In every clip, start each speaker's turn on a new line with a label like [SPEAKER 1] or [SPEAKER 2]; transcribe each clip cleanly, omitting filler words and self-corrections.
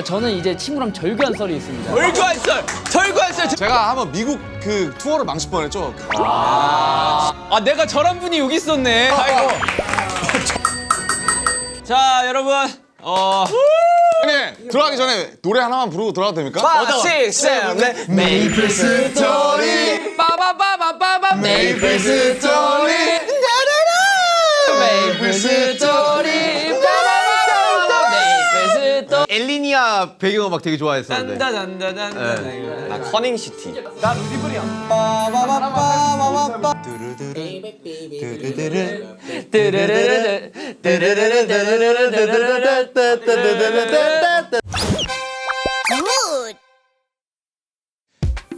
[SPEAKER 1] 저는 이제 친구랑 절교한 썰이 있습니다.
[SPEAKER 2] 절교한 썰! 절교한 썰!
[SPEAKER 3] 제가 한번 미국 그 투어를 망칠 뻔했죠.
[SPEAKER 2] 아, 내가 저런 분이 여기 있었네. 아이고. 자, 여러분.
[SPEAKER 3] 형님 들어가기 전에 노래 하나만 부르고 들어가도 됩니까?
[SPEAKER 2] 5, 6, 7, 8.
[SPEAKER 3] 메이플 스토리
[SPEAKER 2] 빠바바바바바.
[SPEAKER 3] 메이플 스토리
[SPEAKER 1] 메이플 스토리 빠바바바바 메이플 스토리.
[SPEAKER 4] 엘리니아 배경음악 되게 좋아했었는데.
[SPEAKER 2] 단다단다단다.
[SPEAKER 4] 커닝시티.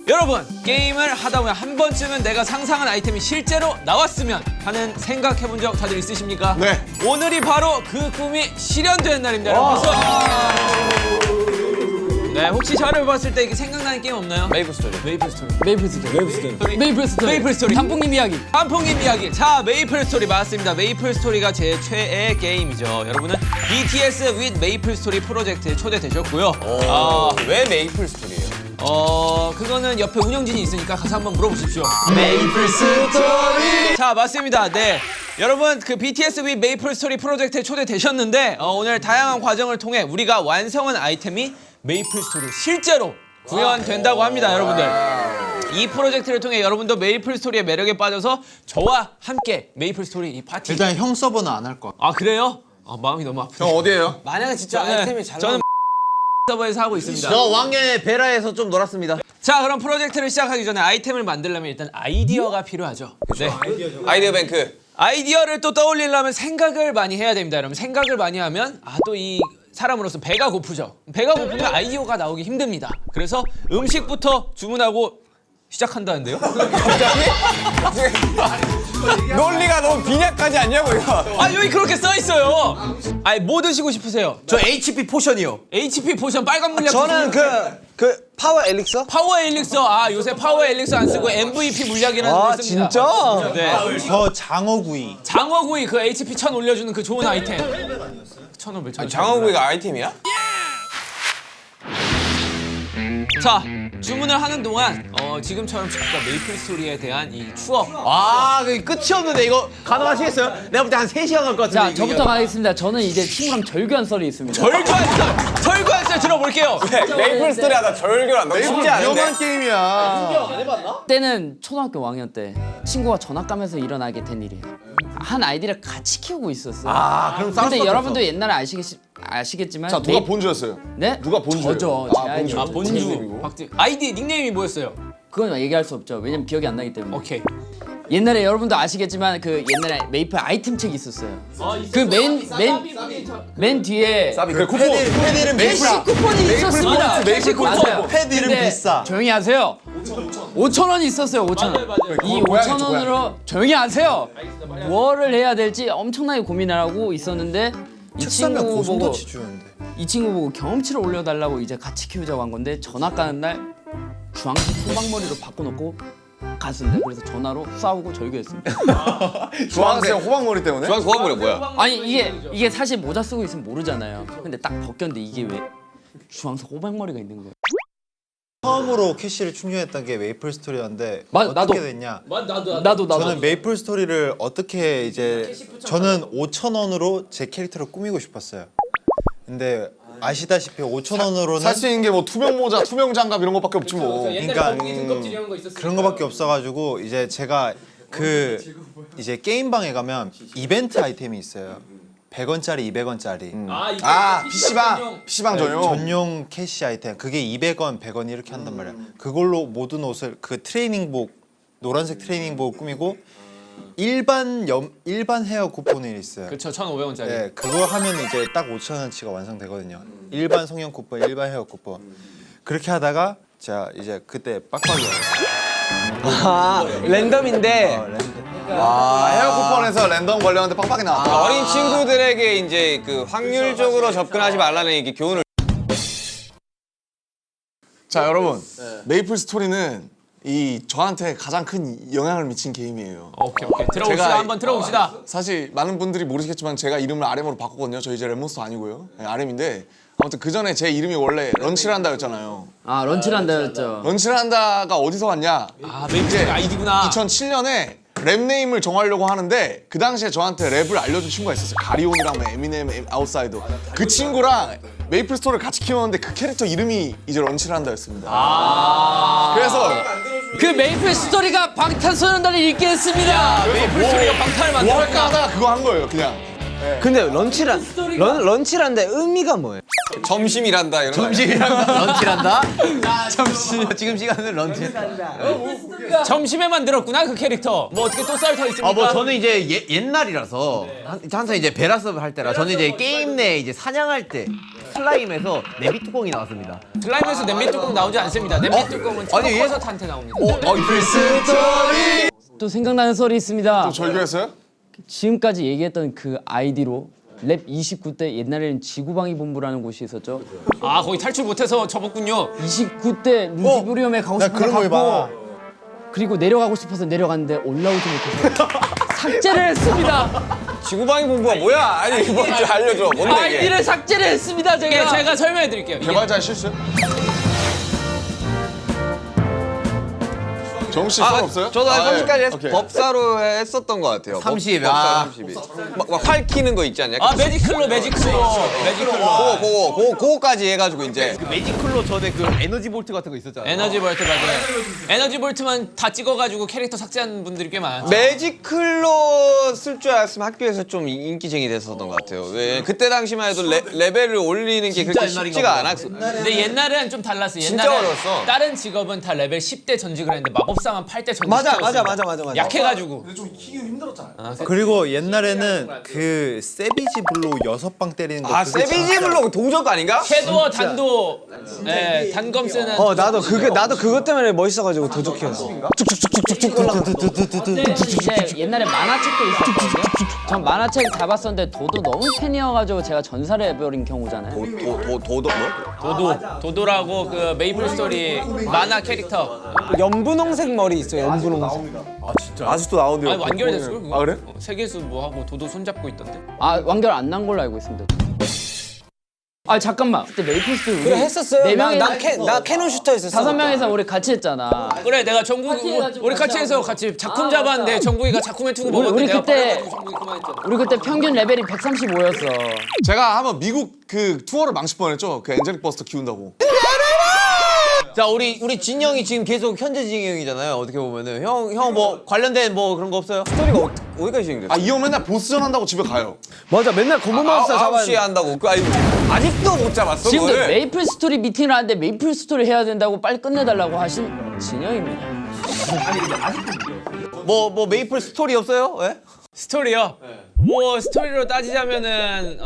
[SPEAKER 2] 여러분, 게임을 하다 보면 한 번쯤은 내가 상상한 아이템이 실제로 나왔으면 하는 생각해본 적 다들 있으십니까?
[SPEAKER 3] 네.
[SPEAKER 2] 오늘이 바로 그 꿈이 실현된 날입니다. 여러분. 박수! 네, 혹시 저를 봤을 때 이게 생각나는 게임 없나요?
[SPEAKER 4] 메이플 스토리.
[SPEAKER 2] 메이플 스토리.
[SPEAKER 1] 메이플 스토리. 메이플 스토리.
[SPEAKER 2] 메이플 스토리.
[SPEAKER 1] 단풍님 이야기.
[SPEAKER 2] 단풍님 이야기. 자, 메이플 스토리 맞습니다. 메이플 스토리가 제 최애 게임이죠. 여러분은 BTS with 메이플 스토리 프로젝트에 초대되셨고요.
[SPEAKER 4] 왜 메이플 스토리예요?
[SPEAKER 2] 그거는 옆에 운영진이 있으니까 가서 한번 물어보십시오.
[SPEAKER 1] 메이플 스토리.
[SPEAKER 2] 자, 맞습니다. 네. 여러분, 그 BTS with 메이플 스토리 프로젝트에 초대되셨는데 오늘 다양한 과정을 통해 우리가 완성한 아이템이 메이플 스토리 실제로 구현된다고 합니다, 여러분들. 이 프로젝트를 통해 여러분도 메이플 스토리의 매력에 빠져서 저와 함께 메이플 스토리 이 파티.
[SPEAKER 5] 일단 형 서버는 안 할 거야.
[SPEAKER 2] 아, 그래요? 아, 마음이 너무 아프네.
[SPEAKER 3] 형 어디에요?
[SPEAKER 4] 만약에 진짜
[SPEAKER 2] 저는 서버에서 하고 있습니다.
[SPEAKER 4] 저 왕년에 베라에서 좀 놀았습니다.
[SPEAKER 2] 자, 그럼 프로젝트를 시작하기 전에 아이템을 만들려면 일단 아이디어가 필요하죠. 네.
[SPEAKER 4] 아이디어 뱅크.
[SPEAKER 2] 아이디어를 또 떠올리려면 생각을 많이 해야 됩니다, 여러분. 생각을 많이 하면 또 이 사람으로서 배가 고프죠. 배가 고프면 아이디어가 나오기 힘듭니다. 그래서 음식부터 주문하고 시작한다는데요?
[SPEAKER 4] 논리가 너무 빈약하지 않냐고 이거.
[SPEAKER 2] 아, 여기 그렇게 써 있어요. 아니, 뭐 드시고 싶으세요?
[SPEAKER 4] 저 HP 포션이요.
[SPEAKER 2] HP 포션 빨간 물약.
[SPEAKER 4] 저는 그 파워 엘릭서?
[SPEAKER 2] 파워 엘릭서. 아, 요새 파워 엘릭서 안 쓰고 MVP 물약이라는 걸 씁니다.
[SPEAKER 4] 진짜?
[SPEAKER 2] 네.
[SPEAKER 5] 저 장어구이.
[SPEAKER 2] 장어구이 그 HP 1000 올려주는 그 좋은 아이템. 1500.
[SPEAKER 4] 장어구이가 아이템이야?
[SPEAKER 2] 자, 주문을 하는 동안 지금처럼 진짜 메이플 스토리에 대한 이 추억.
[SPEAKER 4] 아, 그게 끝이 없는데 이거 가능하시겠어요? 내가 볼 때 한 3시간 갈 것 같은데.
[SPEAKER 1] 자,
[SPEAKER 4] 이거.
[SPEAKER 1] 저부터 가겠습니다. 저는 이제 친구랑 절교한 썰이 있습니다.
[SPEAKER 2] 절교한 썰 들어볼게요.
[SPEAKER 4] 메이플 스토리 하다 절교란 너무 쉽지 않은데.
[SPEAKER 3] 위험한 게임이야.
[SPEAKER 1] 그때는 초등학교 5학년 때 친구가 전학 가면서 일어나게 된 일이에요. 한 아이디를 같이 키우고 있었어요.
[SPEAKER 4] 아, 그럼
[SPEAKER 1] 근데 여러분도 옛날에 아시겠지만
[SPEAKER 3] 자 누가 본주였어요?
[SPEAKER 1] 네?
[SPEAKER 3] 누가 본주예요?
[SPEAKER 1] 저죠. 제 아이디.
[SPEAKER 2] 아, 본주. 박지. 아이디 닉네임이 뭐였어요?
[SPEAKER 1] 그건 얘기할 수 없죠. 왜냐면 기억이 안 나기 때문에.
[SPEAKER 2] 오케이.
[SPEAKER 1] 옛날에 여러분도 아시겠지만 그 옛날에 메이플 아이템 책이 있었어요. 그 맨 뒤에
[SPEAKER 3] 그 쿠폰.
[SPEAKER 5] 패드 이름
[SPEAKER 1] 캐시 쿠폰이 있었습니다.
[SPEAKER 2] 캐시 쿠폰.
[SPEAKER 1] 맞아요.
[SPEAKER 5] 패드 이름
[SPEAKER 1] 근데
[SPEAKER 5] 비싸.
[SPEAKER 1] 조용히 하세요. 5,000원이 있었어요. 5,000원. 이
[SPEAKER 3] 고양이,
[SPEAKER 1] 5,000원으로 조용히 하세요. 뭐를 해야 될지 엄청나게 고민을 하고 있었는데 이
[SPEAKER 5] 책 사면
[SPEAKER 1] 친구 보고
[SPEAKER 5] 고슴도치 주는데.
[SPEAKER 1] 이 친구 보고 경험치를 올려달라고 이제 같이 키우자고 한 건데 전학 가는 날 주황색 소방머리로 바꿔놓고 갔습니다. 그래서 전화로 싸우고 절교했습니다.
[SPEAKER 3] 주황색 호박머리 때문에?
[SPEAKER 4] 주황 소화물이 뭐야?
[SPEAKER 1] 아니 이게 사실 모자 쓰고 있으면 모르잖아요. 근데 딱 벗겼는데 이게 왜 주황색 호박머리가 있는 거예요?
[SPEAKER 5] 처음으로 캐시를 충전했던 게 메이플 스토리였는데
[SPEAKER 1] 나도.
[SPEAKER 5] 어떻게 됐냐?
[SPEAKER 1] 나도
[SPEAKER 5] 저는 메이플 스토리를 어떻게 이제 저는 5,000원으로 제 캐릭터를 꾸미고 싶었어요. 근데 아시다시피 5,000원으로는
[SPEAKER 3] 살 수 있는 게 뭐 투명 모자, 투명 장갑 이런 것밖에 없지 뭐.
[SPEAKER 5] 그러니까 그런 거밖에 없어가지고 이제 제가 그 이제 게임방에 가면 이벤트 아이템이 있어요. 100원짜리, 200원짜리
[SPEAKER 3] 아 PC방 전용.
[SPEAKER 5] 전용 캐시 아이템. 그게 200원, 100원 이렇게 한단 말이야. 그걸로 모든 옷을 그 트레이닝복 노란색 트레이닝복 꾸미고 일반 헤어 쿠폰이 있어요.
[SPEAKER 2] 그렇죠. 1,500원짜리.
[SPEAKER 5] 네, 그거 하면 이제 딱 5,000원치가 완성되거든요. 일반 성형 쿠폰, 일반 헤어 쿠폰. 그렇게 하다가 자 이제 그때 빡빡이었어요.
[SPEAKER 4] 아, 랜덤인데
[SPEAKER 3] 헤어 쿠폰에서 랜덤 걸렸는데 빡빡이 나왔다.
[SPEAKER 4] 어린 친구들에게 이제 그 확률적으로 접근하지 말라는 이게 교훈을.
[SPEAKER 3] 자 여러분 메이플 스토리는 저한테 가장 큰 영향을 미친 게임이에요.
[SPEAKER 2] 오케이. 들어봅시다. 한번 들어봅시다.
[SPEAKER 3] 사실 많은 분들이 모르시겠지만 제가 이름을 RM으로 바꿨거든요. 저 이제 랩몬스터 아니고요. 네, RM인데 아무튼 그 전에 제 이름이 원래 런치란다였잖아요.
[SPEAKER 1] 아 런치란다였죠.
[SPEAKER 3] 런치란다가 어디서 왔냐?
[SPEAKER 2] 아 메이플 스토리 아이디구나.
[SPEAKER 3] 2007년에 랩 네임을 정하려고 하는데 그 당시에 저한테 랩을 알려준 친구가 있었어요. 가리온이랑 에미넴, 아웃사이더. 그 친구랑 메이플 스토리를 같이 키웠는데 그 캐릭터 이름이 이제 런치란다였습니다. 그래서
[SPEAKER 1] 그 메이플 스토리가 방탄소년단을 읽게 했습니다.
[SPEAKER 2] 메이플 스토리가 방탄을
[SPEAKER 3] 뭐 할까
[SPEAKER 2] 만들었다.
[SPEAKER 3] 하다가 그거 한 거예요, 그냥.
[SPEAKER 6] 근데 런치란데 의미가 뭐예요?
[SPEAKER 4] 점심이란다 이런 거.
[SPEAKER 6] 런치란다? 지금 시간은 런치.
[SPEAKER 2] 점심에 만들었구나 그 캐릭터. 뭐 어떻게 또 썰 더 있습니까?
[SPEAKER 6] 뭐 저는 이제 옛날이라서 항상 이제 베라스업 할 때라 저는 이제 게임 내 이제 사냥할 때 슬라임에서 내비 뚜껑이 나왔습니다.
[SPEAKER 2] 슬라임에서 냄비 뚜껑 나오지 않습니다. 냄비 뚜껑은
[SPEAKER 6] 아니, 얘-
[SPEAKER 2] 콘서트한테 나옵니다.
[SPEAKER 1] 또 생각나는 썰이 있습니다.
[SPEAKER 3] 절교했어요?
[SPEAKER 1] 지금까지 얘기했던 그 아이디로 랩 29대 옛날에는 지구방위 본부라는 곳이 있었죠.
[SPEAKER 2] 아 거기 탈출 못해서 접었군요.
[SPEAKER 1] 29대 루지브리움에 가고
[SPEAKER 5] 나
[SPEAKER 1] 싶은
[SPEAKER 5] 그런 거
[SPEAKER 1] 데
[SPEAKER 5] 해봐.
[SPEAKER 1] 갔고 그리고 내려가고 싶어서 내려갔는데 올라오지 못해서 삭제를 했습니다.
[SPEAKER 4] 지구방위 본부가 뭐야? 아니 이거 좀 알려줘. 뭔데 이게?
[SPEAKER 1] 아이디를 삭제를 했습니다.
[SPEAKER 2] 이게
[SPEAKER 1] 제가.
[SPEAKER 2] 제가 설명해 드릴게요. 이게
[SPEAKER 3] 개발자의 실수? 정우 씨 썰 없어요?
[SPEAKER 4] 저도 한 30까지
[SPEAKER 3] 오케이.
[SPEAKER 4] 법사로 했었던 것 같아요.
[SPEAKER 6] 30,
[SPEAKER 4] 법사
[SPEAKER 6] 아.
[SPEAKER 4] 30이. 막 활 키는 거 있지 않냐?
[SPEAKER 2] 아 매지클로
[SPEAKER 4] 그거까지 해가지고 이제
[SPEAKER 6] 매지클로 전에 그 에너지 볼트 같은 거 있었잖아요.
[SPEAKER 2] 에너지 볼트 맞아요. 에너지 볼트만 다 찍어가지고 캐릭터 삭제한 분들이 꽤 많았죠.
[SPEAKER 4] 매지클로 쓸 줄 알았으면 학교에서 좀 인기쟁이 됐었던 것 같아요. 왜 그때 당시만 해도 레벨을 올리는 게 그렇게 쉽지가 않았어.
[SPEAKER 2] 근데 옛날엔 좀 달랐어.
[SPEAKER 4] 진짜
[SPEAKER 2] 옛날엔
[SPEAKER 4] 어려웠어.
[SPEAKER 2] 다른 직업은 다 레벨 10대 전직을 했는데 마법사만 8대 전직.
[SPEAKER 6] 맞아.
[SPEAKER 2] 약해가지고.
[SPEAKER 5] 그리고 옛날에는 그 세비지 블로우 6방 때리는 거.
[SPEAKER 4] 아
[SPEAKER 5] 그게
[SPEAKER 4] 세비지 블록 동적 아닌가?
[SPEAKER 2] 섀도어 단도 예, 단검 쓰는.
[SPEAKER 6] 나도 그것 때문에 멋있어가지고 도적이었어.
[SPEAKER 1] 근데 이제 옛날에 만화책도 있었거든요. 전 만화책 다 봤었는데 도도 너무 팬이어가지고 제가 전사를 해버린 경우잖아요.
[SPEAKER 4] 도덕 뭐?
[SPEAKER 2] 도도라고 그 메이플 스토리 만화 캐릭터.
[SPEAKER 6] 연분홍색 머리 있어요. 연분홍색.
[SPEAKER 3] 아직도 나오는데요.
[SPEAKER 2] 아니 완결됐어. 그거.
[SPEAKER 3] 아 그래?
[SPEAKER 2] 세계수 뭐 하고 도도 손잡고 있던데.
[SPEAKER 1] 아 완결 안 난 걸로 알고 있습니다. 아 잠깐만 그때 메이플 스토리
[SPEAKER 6] 그래 했었어요.
[SPEAKER 1] 네 명이
[SPEAKER 6] 나 캐논 슈터 했었어.
[SPEAKER 1] 5명에서 우리 같이 했잖아.
[SPEAKER 2] 그래 내가 정국이
[SPEAKER 1] 해가지고
[SPEAKER 2] 우리 같이 해서 같이 작품 잡았는데 정국이가 작품에 투고 먹었는데
[SPEAKER 1] 우리
[SPEAKER 2] 내가
[SPEAKER 1] 그때-
[SPEAKER 2] 빨아가지고 정국이 그만했잖아.
[SPEAKER 1] 우리 그때 평균 레벨이 135였어.
[SPEAKER 3] 제가 한번 미국 그 투어를 망칠 뻔했죠. 그 엔젤릭 버스터 키운다고.
[SPEAKER 6] 자 우리 진영이 지금 계속 현재 진영이잖아요. 어떻게 보면은 형 뭐 관련된 뭐 그런 거 없어요?
[SPEAKER 4] 스토리가 어디까지 진행됐어?
[SPEAKER 3] 아 이 형 맨날 보스전 한다고 집에 가요.
[SPEAKER 6] 맞아 맨날 검은 마법사
[SPEAKER 4] 9시에 한다고. 그 아직도 못 잡았어
[SPEAKER 1] 지금도
[SPEAKER 4] 그거를?
[SPEAKER 1] 메이플 스토리 미팅을 하는데 메이플 스토리 해야 된다고 빨리 끝내달라고 하신 진영입니다.
[SPEAKER 6] 뭐 메이플 스토리 없어요? 예?
[SPEAKER 2] 스토리요? 뭐 스토리로 따지자면은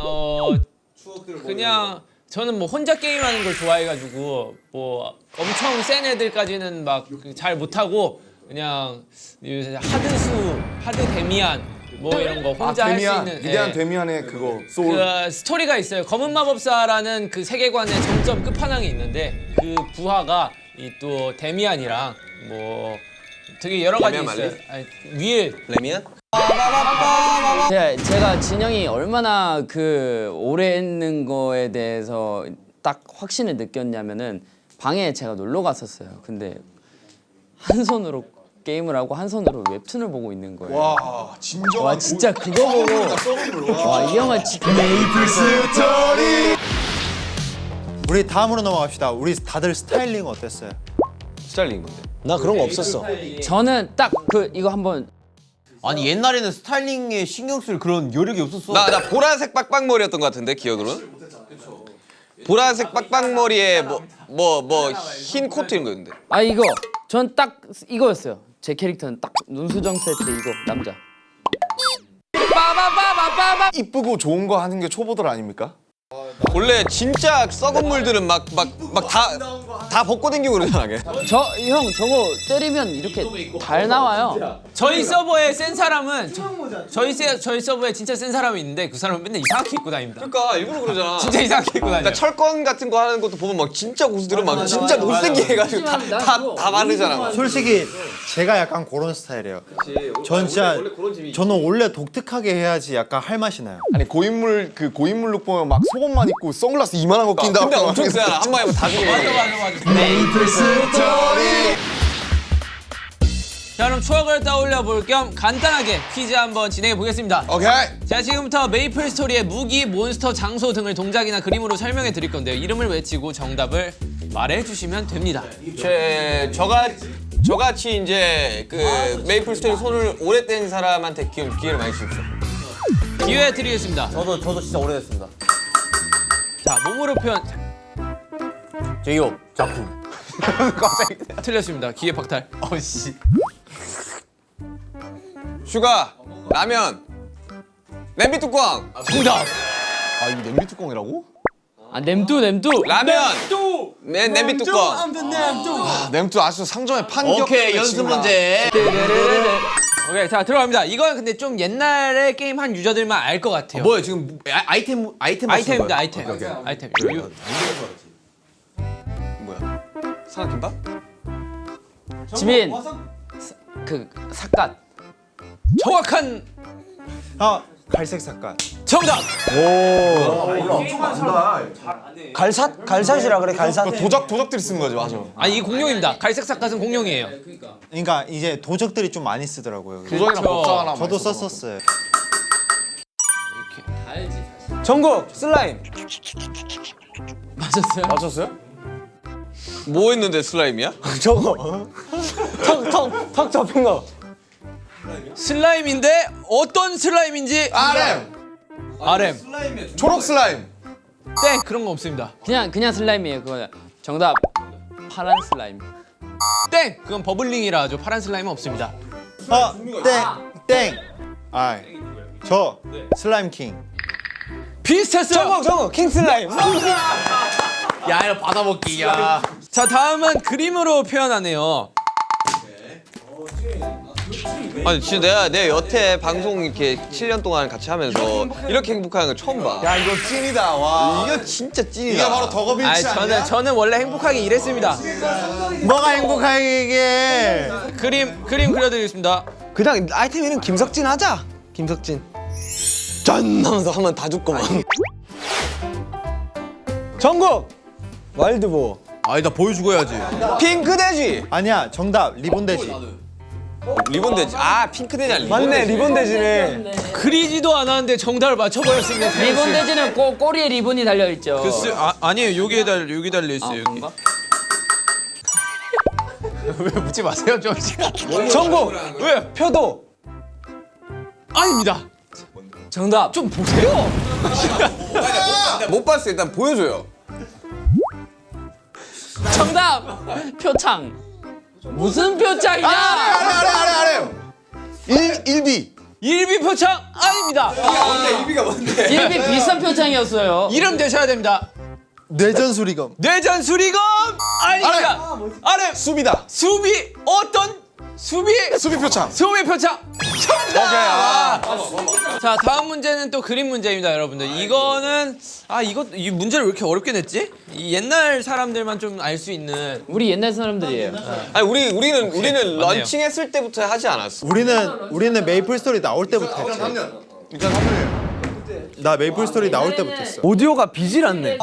[SPEAKER 2] 그냥 저는 뭐 혼자 게임하는 걸 좋아해가지고 뭐 엄청 센 애들까지는 막 잘 못하고 그냥 요새 하드 데미안 뭐 이런 거 혼자 할 수
[SPEAKER 3] 데미안,
[SPEAKER 2] 있는
[SPEAKER 3] 위대한
[SPEAKER 2] 예.
[SPEAKER 3] 데미안의 그거 소울.
[SPEAKER 2] 그 스토리가 있어요. 검은 마법사라는 그 세계관의 점점 끝판왕이 있는데 그 부하가 이 또 데미안이랑 뭐 되게 여러 가지
[SPEAKER 4] 데미안
[SPEAKER 2] 있어요.
[SPEAKER 4] 말리?
[SPEAKER 2] 아니, 위에
[SPEAKER 4] 레미안?
[SPEAKER 1] 제가 진영이 얼마나 그 오래 했는 거에 대해서 딱 확신을 느꼈냐면은 방에 제가 놀러 갔었어요. 근데 한 손으로 게임을 하고 한 손으로 웹툰을 보고 있는 거예요.
[SPEAKER 3] 와 진정한
[SPEAKER 1] 와 진짜 그거 보고 와 이 형은 진짜
[SPEAKER 5] 우리 다음으로 넘어갑시다. 우리 다들 스타일링 어땠어요?
[SPEAKER 4] 스타일링 건데.
[SPEAKER 6] 나 그런 거 없었어.
[SPEAKER 1] 저는 딱 그 이거 한번
[SPEAKER 6] 아니 옛날에는 스타일링에 신경 쓸 그런 여력이 없었어.
[SPEAKER 4] 나 보라색 빡빡머리였던 것 같은데 기억으로는. 보라색 빡빡머리에 뭐 흰 코트 이런 거였는데.
[SPEAKER 1] 아 이거 전 딱 이거였어요. 제 캐릭터는 딱 눈수정 세트 이거 남자.
[SPEAKER 3] 이쁘고 좋은 거 하는 게 초보들 아닙니까?
[SPEAKER 4] 원래 진짜 썩은 물들은 막 다 다 벗고 댕기고 그러잖아 걔.
[SPEAKER 1] 형 저거 때리면 이렇게 달 나와요.
[SPEAKER 2] 저희 서버에 센 사람은 저희 서버에 진짜 센 사람이 있는데 그 사람은 맨날 이상하게 입고 다닙니다.
[SPEAKER 4] 그러니까 일부러 그러잖아.
[SPEAKER 2] 진짜 이상하게 입고 다녀.
[SPEAKER 4] 그러니까 철권 같은 거 하는 것도 보면 막 진짜 고수들은 막 진짜 못생기게 해가지고 다 바르잖아. 막.
[SPEAKER 5] 솔직히 제가 약간 그런 스타일이에요. 전 진짜 저는 원래 독특하게 해야지 약간 할 맛이 나요.
[SPEAKER 3] 아니 고인물 그 고인물룩 보면 막 속옷만 입고 선글라스 이만한 거 낀 다음에
[SPEAKER 4] 근데 엄청 세잖아. 한 방에 다 죽어.
[SPEAKER 2] 맞아. 자 그럼 추억을 떠올려 볼 겸 간단하게 퀴즈 한번 진행해 보겠습니다.
[SPEAKER 3] 오케이.
[SPEAKER 2] 자 지금부터 메이플 스토리의 무기, 몬스터, 장소 등을 동작이나 그림으로 설명해 드릴 건데요. 이름을 외치고 정답을 말해 주시면 됩니다.
[SPEAKER 4] 저같이 이제 그 메이플 스토리 손을 오래 뗀 사람한테 기회를 많이 주십시오.
[SPEAKER 2] 기회 드리겠습니다.
[SPEAKER 6] 저도 진짜 오래됐습니다.
[SPEAKER 2] 자 몸으로 표현
[SPEAKER 6] 제이홉 작품.
[SPEAKER 2] 틀렸습니다. 기회 박탈.
[SPEAKER 6] 어씨.
[SPEAKER 4] 슈가, 라면, 냄비 뚜껑,
[SPEAKER 2] 정답.
[SPEAKER 3] 아 이게 냄비 뚜껑이라고?
[SPEAKER 1] 아 냄두.
[SPEAKER 4] 라면, 냄비 뚜껑.
[SPEAKER 3] 아, 냄비 아직도 상점에 판격.
[SPEAKER 6] 오케이 연습 문제.
[SPEAKER 2] 오케이 자 들어갑니다. 이건 근데 좀 옛날에 게임 한 유저들만 알 것 같아요.
[SPEAKER 6] 뭐야 지금 아이템
[SPEAKER 2] 아이템입니다. 아이템. 아이템.
[SPEAKER 4] 뭐야? 삼각김밥?
[SPEAKER 1] 지민 그 삿갓.
[SPEAKER 2] 정확한
[SPEAKER 5] 아 갈색 삭간.
[SPEAKER 2] 정답.
[SPEAKER 7] 갈삿이라 그래 갈삿.
[SPEAKER 3] 도적들이 쓰는 거지 맞아.
[SPEAKER 2] 아니 이 공룡입니다. 갈색 삿갓은 공룡이에요.
[SPEAKER 5] 그러니까 이제 도적들이 좀 많이 쓰더라고요.
[SPEAKER 3] 도적이랑 법사 하나.
[SPEAKER 5] 저도 썼었어요.
[SPEAKER 7] 전국 슬라임.
[SPEAKER 1] 맞았어요?
[SPEAKER 3] 맞췄어요?
[SPEAKER 4] 뭐 했는데 슬라임이야?
[SPEAKER 7] 저거. 턱 접힌 거.
[SPEAKER 2] 슬라임인데 어떤 슬라임인지 RM.
[SPEAKER 3] 초록 슬라임.
[SPEAKER 2] 땡 그런 거 없습니다.
[SPEAKER 1] 그냥 슬라임이에요. 그거 정답 파란 슬라임.
[SPEAKER 2] 땡 그건 버블링이라 하죠. 파란 슬라임은 없습니다.
[SPEAKER 5] 땡. 아, 저 슬라임 킹.
[SPEAKER 2] 비슷했어요.
[SPEAKER 7] 저거 킹 슬라임.
[SPEAKER 6] 야 이거 받아먹기야.
[SPEAKER 2] 자 다음은 그림으로 표현하네요.
[SPEAKER 4] 아니 진짜 내가 여태 방송 이렇게 7년 동안 같이 하면서 이렇게 행복한 걸 처음 봐.
[SPEAKER 3] 야 이거 찐이다 와.
[SPEAKER 4] 이거 진짜 찐이다.
[SPEAKER 3] 이게 바로 덕업일치 아니야?
[SPEAKER 2] 저는 원래 행복하게 일했습니다.
[SPEAKER 5] 뭐가 행복하게 이게?
[SPEAKER 2] 그림 그려드리겠습니다.
[SPEAKER 7] 그냥 아이템 이름 김석진 하자. 김석진. 짠 하면서 하면 다 죽고만. 전국 와일드보.
[SPEAKER 6] 아니 나 보여주고 해야지.
[SPEAKER 7] 핑크 돼지.
[SPEAKER 5] 아니야 정답 리본 대시.
[SPEAKER 4] 리본 돼지. 아 핑크 돼지 아니야?
[SPEAKER 7] 맞네 리본 돼지네.
[SPEAKER 2] 그리지도 않았는데 정답을 맞춰버렸습니다.
[SPEAKER 1] 리본 돼지는 꼬리에 리본이 달려 있죠.
[SPEAKER 2] 아니에요. 여기 달려 있어요. 여기. 왜 묻지 마세요, 좀.
[SPEAKER 7] 전국
[SPEAKER 2] 왜?
[SPEAKER 7] 표도.
[SPEAKER 2] 아닙니다.
[SPEAKER 1] 정답.
[SPEAKER 2] 좀 보세요.
[SPEAKER 4] 못 봤어. 일단 보여줘요.
[SPEAKER 1] 정답 표창. 무슨 표창이냐?
[SPEAKER 3] 아래. 일비.
[SPEAKER 2] 일비 표창 아닙니다.
[SPEAKER 4] 일비가 뭔데?
[SPEAKER 1] 일비 비싼 표창이었어요.
[SPEAKER 2] 이름 되셔야 됩니다.
[SPEAKER 5] 뇌전 수리검.
[SPEAKER 2] 뇌전 수리검 아닙니다. 아래
[SPEAKER 3] 수비다.
[SPEAKER 2] 수비 어떤 수비
[SPEAKER 3] 수비 표창.
[SPEAKER 2] 표창 정답. 자 다음 문제는 또 그림 문제입니다, 여러분들. 이거는 이 문제를 왜 이렇게 어렵게 냈지? 이 옛날 사람들만 좀 알 수 있는.
[SPEAKER 1] 우리 옛날 사람들이에요.
[SPEAKER 4] 아니 우리는
[SPEAKER 2] 맞네요.
[SPEAKER 4] 런칭했을 때부터 하지 않았어.
[SPEAKER 5] 우리는 메이플 스토리 나올 때부터 했지.
[SPEAKER 3] 일단 3년이에요.
[SPEAKER 5] 나 메이플 스토리 나올 때부터 했어.
[SPEAKER 7] 오디오가 비질 않네.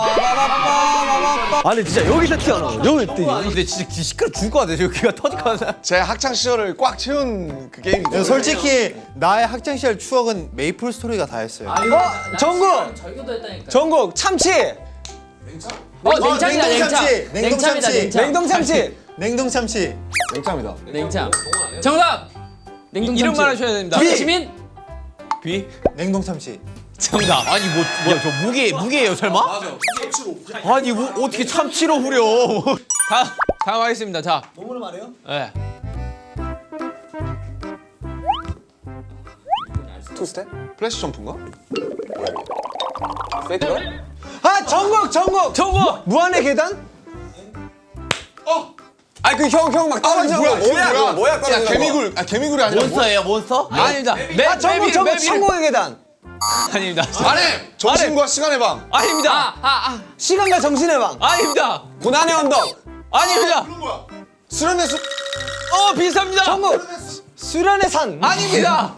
[SPEAKER 7] 아니 진짜 여기서 튀어나와. 여기 뜨.
[SPEAKER 6] 근데 진짜 시끄러 죽을 것 같아. 지금 귀가 터질 것 같아.
[SPEAKER 3] 제 학창 시절을 꽉 채운 그 게임이죠.
[SPEAKER 5] 솔직히 나의 학창 시절 추억은 메이플 스토리가 다 했어요.
[SPEAKER 7] 전국
[SPEAKER 1] 절교도 했다니까.
[SPEAKER 7] 전국 참치.
[SPEAKER 1] 냉참이다 냉참.
[SPEAKER 5] 냉동
[SPEAKER 1] 냉참이다
[SPEAKER 5] 참치.
[SPEAKER 1] 냉참.
[SPEAKER 7] 냉동 참치.
[SPEAKER 5] 냉동 참치.
[SPEAKER 3] 냉참이다.
[SPEAKER 1] 냉참. 정답. 냉동
[SPEAKER 2] 이름
[SPEAKER 1] 참치.
[SPEAKER 2] 말하셔야 됩니다.
[SPEAKER 1] 지민.
[SPEAKER 2] 비
[SPEAKER 5] 냉동 참치.
[SPEAKER 2] 정답.
[SPEAKER 6] 아니 뭐야 저 무게예요 설마? 아니 뭐 어떻게 참치로 후려?
[SPEAKER 2] 다음 하겠습니다. 자. 몸으로 말해요? 네.
[SPEAKER 3] 투스텝? 플래시 점프인가?
[SPEAKER 7] 아 전국
[SPEAKER 2] 정보
[SPEAKER 7] 무한의 계단.
[SPEAKER 4] 아니 그 형 막 떨어지는 거 뭐야? 그거 뭐야
[SPEAKER 3] 야
[SPEAKER 4] 떨어지는 거?
[SPEAKER 3] 개미굴이 아니라
[SPEAKER 6] 몬스터예요 몬스터?
[SPEAKER 2] 아닙니다.
[SPEAKER 7] 정국 천국의 계단.
[SPEAKER 2] 아닙니다.
[SPEAKER 3] 아래 정신과 시간의 방.
[SPEAKER 2] 아닙니다.
[SPEAKER 7] 시간과 정신의 방.
[SPEAKER 2] 아닙니다.
[SPEAKER 4] 고난의 언덕.
[SPEAKER 2] 아닙니다.
[SPEAKER 3] 수련의 숲.
[SPEAKER 2] 비슷합니다.
[SPEAKER 7] 정국 수련의 산.
[SPEAKER 2] 아닙니다.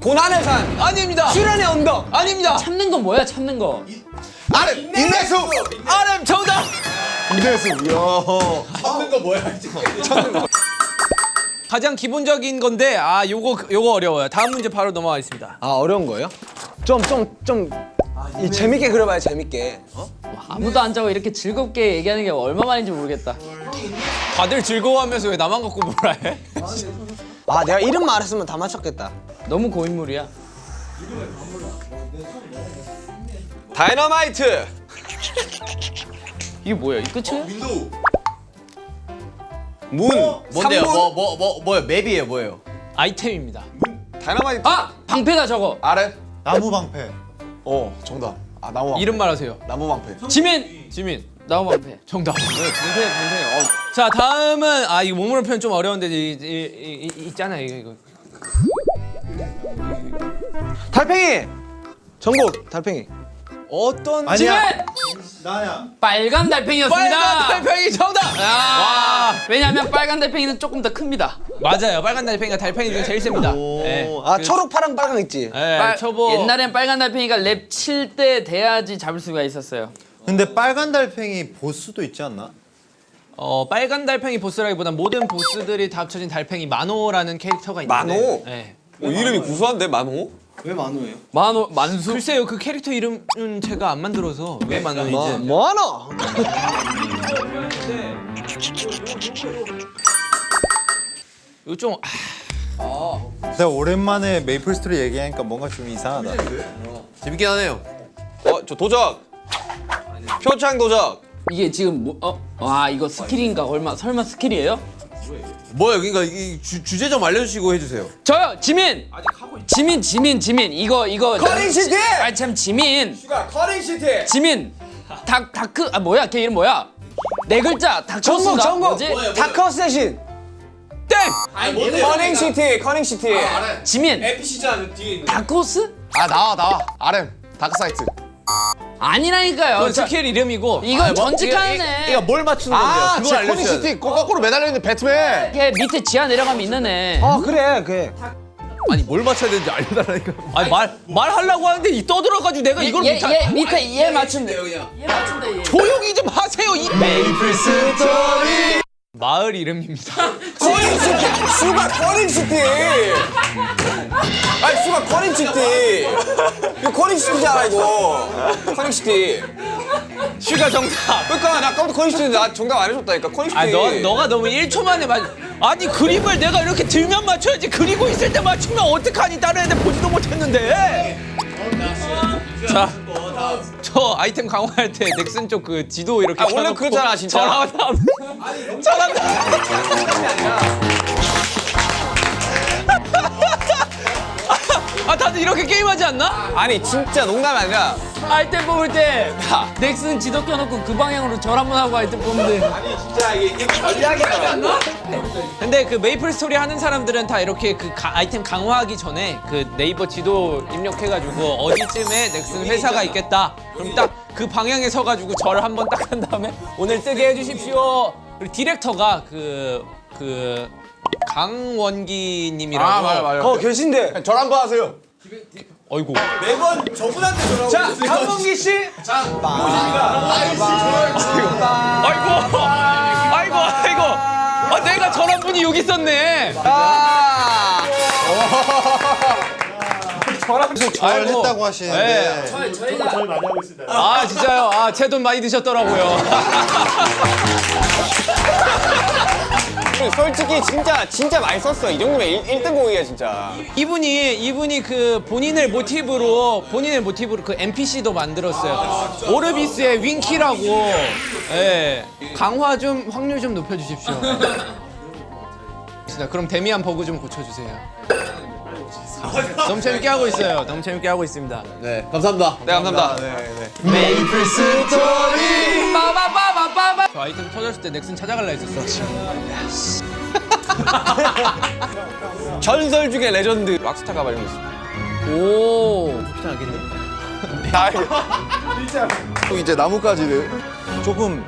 [SPEAKER 4] 고난의 산.
[SPEAKER 2] 아닙니다.
[SPEAKER 7] 수련의 언덕.
[SPEAKER 2] 아닙니다.
[SPEAKER 1] 참는 건 뭐야? 참는 거.
[SPEAKER 3] 아래 인내숲.
[SPEAKER 2] RM 정답.
[SPEAKER 3] 인내숲. 이야.
[SPEAKER 2] 가장 기본적인 건데 요거 어려워요. 다음 문제 바로 넘어가겠습니다.
[SPEAKER 7] 아 어려운 거예요? 좀 재밌게 그려봐요 재밌게.
[SPEAKER 1] 아무도 안 자고 이렇게 즐겁게 얘기하는 게 얼마만인지 모르겠다.
[SPEAKER 2] 다들 즐거워하면서 왜 나만 갖고 뭐라 해?
[SPEAKER 7] 아 내가 이름만 알았으면 다 맞췄겠다.
[SPEAKER 1] 너무 고인물이야.
[SPEAKER 4] 다이너마이트.
[SPEAKER 1] 이게 뭐야? 이 끝이야?
[SPEAKER 4] 문.
[SPEAKER 6] 뭔데요?
[SPEAKER 4] 삼문.
[SPEAKER 6] 뭐요? 맵이에요 뭐예요?
[SPEAKER 2] 아이템입니다.
[SPEAKER 4] 다이너마이트.
[SPEAKER 1] 아! 방패다 저거.
[SPEAKER 3] 아래.
[SPEAKER 5] 나무 방패.
[SPEAKER 3] 정답. 나무 방패.
[SPEAKER 2] 이름 말하세요.
[SPEAKER 3] 나무 방패.
[SPEAKER 2] 지민.
[SPEAKER 1] 나무 방패.
[SPEAKER 2] 정답.
[SPEAKER 1] 방패.
[SPEAKER 2] 자 다음은 이거 몸으로 표현 좀 어려운데 있잖아요 이거.
[SPEAKER 7] 달팽이. 정국 달팽이.
[SPEAKER 2] 어떤
[SPEAKER 5] 아니야.
[SPEAKER 1] 지민!
[SPEAKER 5] 나야.
[SPEAKER 1] 빨간 달팽이였습니다.
[SPEAKER 2] 빨간 달팽이 정답. 와.
[SPEAKER 1] 왜냐하면 빨간 달팽이는 조금 더 큽니다.
[SPEAKER 2] 맞아요. 빨간 달팽이가 달팽이 중에 제일 셉니다. 네.
[SPEAKER 7] 아 초록 파랑 빨강 있지.
[SPEAKER 2] 네, 초보.
[SPEAKER 1] 옛날엔 빨간 달팽이가 랩 칠 때 돼야지 잡을 수가 있었어요.
[SPEAKER 5] 근데 빨간 달팽이 보스도 있지 않나?
[SPEAKER 2] 빨간 달팽이 보스라기보단 모든 보스들이 다 합쳐진 달팽이 만호라는 캐릭터가 있는데.
[SPEAKER 4] 만호?
[SPEAKER 2] 네.
[SPEAKER 4] 이름이 구수한데 만호?
[SPEAKER 5] 왜 만호예요?
[SPEAKER 1] 만수?
[SPEAKER 2] 글쎄요 그 캐릭터 이름은 제가 안 만들어서 왜 만호인지.
[SPEAKER 7] 뭐하노?
[SPEAKER 2] 이거 좀
[SPEAKER 5] 내가 오랜만에 메이플 스토리 얘기하니까 뭔가 좀 이상하다.
[SPEAKER 6] 재밌긴 하네요.
[SPEAKER 4] 저 도적. 표창 도적.
[SPEAKER 1] 이게 지금 와 이거 스킬인가 설마 스킬이에요?
[SPEAKER 6] 뭐예요? 그러니까 이 주제 좀 알려주시고 해주세요.
[SPEAKER 1] 저요 지민. 지민 이거
[SPEAKER 7] 커링시티!
[SPEAKER 1] 아참 지민.
[SPEAKER 4] 커링시티.
[SPEAKER 1] 지민. 다크 뭐야 걔 이름 뭐야? 네 글자 다크호스가
[SPEAKER 7] 정국
[SPEAKER 1] 뭐지?
[SPEAKER 7] 다크호스 대신.
[SPEAKER 2] 땡.
[SPEAKER 4] 커닝시티.
[SPEAKER 1] 지민.
[SPEAKER 4] NPC잖아 뒤에 있는.
[SPEAKER 1] 다크호스?
[SPEAKER 3] 나와. RM. 다크사이트.
[SPEAKER 1] 아니라니까요.
[SPEAKER 2] 그건 스킬 이름이고.
[SPEAKER 1] 이건 전직하네.
[SPEAKER 6] 이거 뭘 맞추는 건데요? 그걸 알려주셔야 돼요.
[SPEAKER 3] 코닝시티 거꾸로 매달려 있는 배트맨.
[SPEAKER 1] 걔 밑에 지하 내려가면 있는 애.
[SPEAKER 7] 아 그래.
[SPEAKER 6] 아니 뭘 맞춰야 되는지 알려달라니까.
[SPEAKER 2] 아니 말하려고 하는데 이 떠들어가지고 내가 이걸
[SPEAKER 1] 얘 밑에 얘 맞춘대. 얘 맞춘대 얘.
[SPEAKER 2] 조용히 좀 하세요 이 메이플 스토리. 마을 이름입니다.
[SPEAKER 4] 커닝시티. 슈가 커닝시티. 아니 슈가 커닝시티. 이거 커닝시티잖아 이거. 커닝시티.
[SPEAKER 2] 슈가 정답.
[SPEAKER 4] 그러니까 나 아까부터 커닝시티 나 정답 안 해줬다니까 커닝시티.
[SPEAKER 2] 너가 너무 1초 만에 아니 그림을 내가 이렇게 들면 맞춰야지 그리고 있을 때 맞추면 어떡하니 다른 애들 보지도 못했는데. 자, 저 아이템 강화할 때 넥슨 쪽 그 지도 이렇게
[SPEAKER 4] 원래
[SPEAKER 2] 켜놓고
[SPEAKER 4] 그렇잖아 진짜.
[SPEAKER 2] 전화다. 다들 이렇게 게임하지 않나?
[SPEAKER 4] 아니 진짜 농담이 아니라
[SPEAKER 1] 아이템 뽑을 때 넥슨 지도 켜놓고 그 방향으로 절 한번 하고 아이템 뽑는데.
[SPEAKER 4] 진짜 이게 전략이다.
[SPEAKER 2] 근데 그 메이플 스토리 하는 사람들은 다 이렇게 그 아이템 강화하기 전에 그 네이버 지도 입력해가지고 어디쯤에 넥슨 회사가 있겠다. 그럼 딱 그 방향에 서가지고 절을 한번 딱 한 다음에 오늘 뜨게 해주십시오. 그리고 디렉터가 그 강원기님이라고.
[SPEAKER 3] 맞아.
[SPEAKER 7] 계신데.
[SPEAKER 3] 절 한번 하세요.
[SPEAKER 2] 어이구.
[SPEAKER 4] 매번 저분한테 전화. 자 강원기 씨.
[SPEAKER 2] 아이고. 내가 저런 분이 여기 있었네.
[SPEAKER 5] 절 했다고 하시는데
[SPEAKER 2] 진짜요? 제 돈 많이 드셨더라고요.
[SPEAKER 4] 솔직히 진짜 많이 썼어. 이 정도면 1등 공이야 진짜.
[SPEAKER 2] 이분이 그 본인을 모티브로 그 NPC도 만들었어요. 오르비스의 윙키라고. 예. 강화 좀 확률 좀 높여주십시오. 그럼 데미안 버그 좀 고쳐주세요. 너무 재밌게 하고 있어요. 너무 재밌게 하고 있습니다.
[SPEAKER 6] 네, 감사합니다.
[SPEAKER 4] 네 감사합니다.
[SPEAKER 2] 메이플 스토리. 빠바바바바바. 저 아이템 터졌을 때 넥슨 찾아갈라 했었어.
[SPEAKER 4] 전설 중에 레전드 락스타 가발 이런 거 있어.
[SPEAKER 1] 오.
[SPEAKER 3] 또 이제 나뭇가지를
[SPEAKER 5] 조금